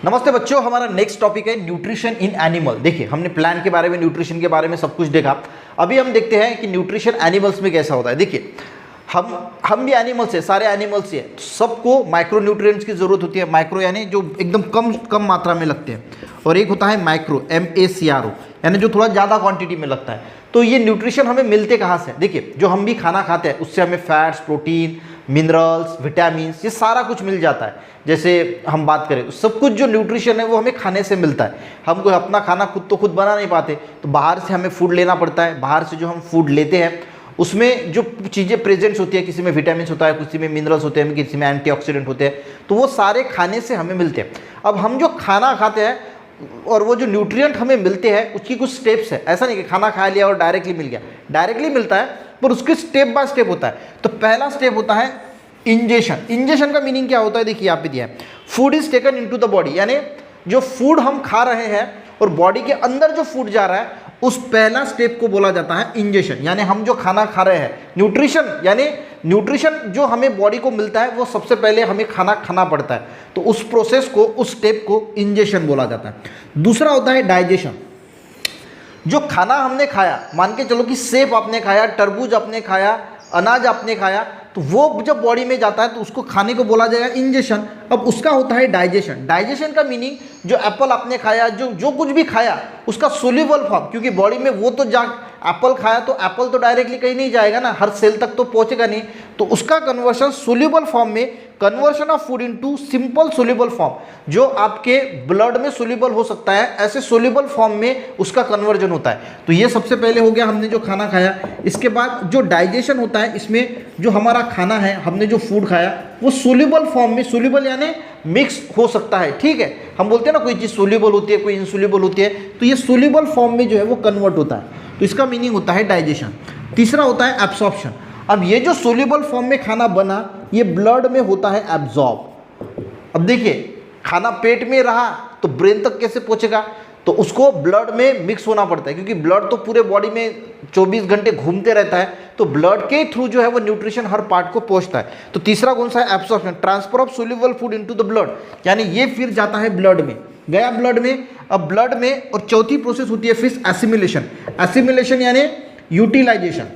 नमस्ते बच्चों, हमारा नेक्स्ट टॉपिक है न्यूट्रिशन इन एनिमल। देखिए, हमने प्लांट के बारे में, न्यूट्रिशन के बारे में सब कुछ देखा। अभी हम देखते हैं कि न्यूट्रिशन एनिमल्स में कैसा होता है। देखिए, हम भी एनिमल्स है, सारे एनिमल्स ही है, सबको माइक्रो न्यूट्रिएंट्स की जरूरत होती है। माइक्रो यानी जो एकदम कम मात्रा में लगते हैं, और एक होता है मैक्रो, MACRO, यानी जो थोड़ा ज़्यादा क्वांटिटी में लगता है। तो ये न्यूट्रिशन हमें मिलते कहाँ से? देखिए, जो हम भी खाना खाते हैं उससे हमें फैट्स, प्रोटीन, मिनरल्स, विटामिन्स, ये सारा कुछ मिल जाता है। जैसे हम बात करें, सब कुछ जो न्यूट्रिशन है वो हमें खाने से मिलता है। हम कोई अपना खाना खुद बना नहीं पाते, तो बाहर से हमें फूड लेना पड़ता है। बाहर से जो हम फूड लेते हैं उसमें जो चीज़ें प्रेजेंट्स होती है, किसी में विटामिन होता है, किसी में मिनरल्स होते हैं, किसी में एंटीऑक्सीडेंट होते हैं, तो वो सारे खाने से हमें मिलते हैं। अब हम जो खाना खाते हैं और वो जो न्यूट्रिएंट हमें मिलते हैं उसकी कुछ स्टेप्स है। ऐसा नहीं कि खाना खा लिया और डायरेक्टली मिल गया, डायरेक्टली मिलता है, पर उसके स्टेप बाय स्टेप होता है। तो पहला स्टेप होता है इंजेशन। इंजेशन का मीनिंग क्या होता है? देखिए, यहाँ पे दिया है, food is taken into the body, यानी जो फूड हम खा रहे हैं और बॉडी के अंदर जो फूड जा रहा है, उस पहला स्टेप को बोला जाता है इंजेशन। यानी हम जो खाना खा रहे हैं, न्यूट्रिशन, यानी न्यूट्रिशन जो हमें बॉडी को मिलता है वो सबसे पहले हमें खाना खाना पड़ता है, तो उस प्रोसेस को, उस स्टेप को इंजेशन बोला जाता है। दूसरा होता है डाइजेशन। जो खाना हमने खाया, मान के चलो कि सेब आपने खाया, तरबूज आपने खाया, अनाज आपने खाया, तो वो जब बॉडी में जाता है तो उसको खाने को बोला जाएगा इंजेशन। अब उसका होता है डाइजेशन। डाइजेशन का मीनिंग, जो एप्पल आपने खाया, जो कुछ भी खाया, उसका सोल्यूबल फॉर्म, क्योंकि बॉडी में वो तो एप्पल खाया तो एप्पल तो डायरेक्टली कहीं नहीं जाएगा ना, हर सेल तक तो पहुंचेगा नहीं, तो उसका कन्वर्शन सोल्यूबल फॉर्म में, conversion of food into simple soluble form, जो आपके ब्लड में सोल्यूबल हो सकता है, ऐसे सोल्यूबल फॉर्म में उसका कन्वर्जन होता है। तो ये सबसे पहले हो गया, हमने जो खाना खाया। इसके बाद जो डाइजेशन होता है, इसमें जो हमारा खाना है, हमने जो फूड खाया, वो सोल्यूबल फॉर्म में, सोल्यूबल यानी मिक्स हो सकता है। ठीक है, हम बोलते हैं ना कोई चीज़ सोल्यूबल होती है, कोई इनसोल्यूबल होती है, तो ये सोल्यूबल फॉर्म में जो है वो कन्वर्ट होता है, तो इसका मीनिंग होता है डाइजेशन। तीसरा होता है एब्सॉर्प्शन। अब ये जो सोल्यूबल फॉर्म में खाना बना, ये ब्लड में होता है एब्जॉर्ब। अब देखिए, खाना पेट में रहा तो ब्रेन तक कैसे पहुंचेगा? तो उसको ब्लड में मिक्स होना पड़ता है, क्योंकि ब्लड तो पूरे बॉडी में 24 घंटे घूमते रहता है, तो ब्लड के थ्रू जो है वो न्यूट्रिशन हर पार्ट को पहुंचता है। तो तीसरा कौन सा है? Absorption, transfer of soluble food into the blood, यानी ये फिर जाता है ब्लड में, गया ब्लड में। अब ब्लड में, और चौथी प्रोसेस होती है फिर एसिमिलेशन। एसिमिलेशन यानी यूटिलाइजेशन।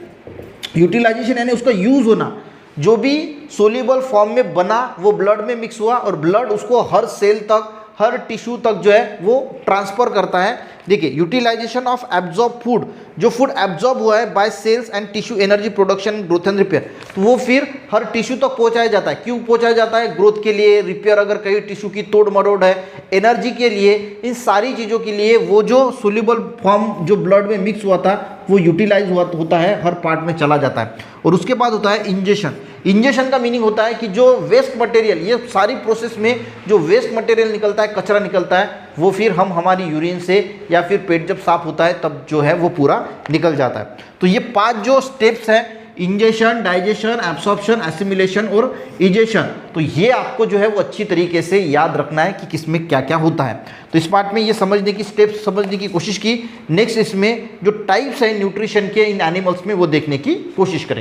यूटिलाइजेशन यानी उसका यूज होना, जो भी सोल्यूबल फॉर्म में बना वो ब्लड में मिक्स हुआ, और ब्लड उसको हर सेल तक, हर टिश्यू तक जो है वो ट्रांसफर करता है। देखिए, यूटिलाइजेशन ऑफ एब्जॉर्ब फूड, जो फूड एब्जॉर्ब हुआ है by cells and tissue, energy production, growth and repair, तो वो फिर हर टिश्यू तक पहुंचाया जाता है। क्यों पहुंचाया जाता है? ग्रोथ के लिए, रिपेयर, अगर कहीं टिश्यू की तोड़ मरोड़ है, एनर्जी के लिए, इन सारी चीज़ों के लिए वो जो सोल्यूबल फॉर्म जो ब्लड में मिक्स हुआ था वो यूटिलाइज होता है, हर पार्ट में चला जाता है। और उसके बाद होता है इंजेशन। इंजेशन का मीनिंग होता है कि जो वेस्ट मटेरियल, ये सारी प्रोसेस में जो वेस्ट मटेरियल निकलता है, कचरा निकलता है, वो फिर हम हमारी यूरिन से या फिर पेट जब साफ होता है तब जो है वो पूरा निकल जाता है। तो ये 5 जो स्टेप्स हैं, इंजेशन, डाइजेशन, एब्सॉर्प्शन, एसिमिलेशन और इजेशन, तो ये आपको जो है वो अच्छी तरीके से याद रखना है कि किसमें क्या क्या होता है। तो इस पार्ट में ये समझने की, स्टेप्स समझने की कोशिश की। नेक्स्ट इसमें जो टाइप्स हैं न्यूट्रिशन के इन एनिमल्स में, वो देखने की कोशिश करेंगे।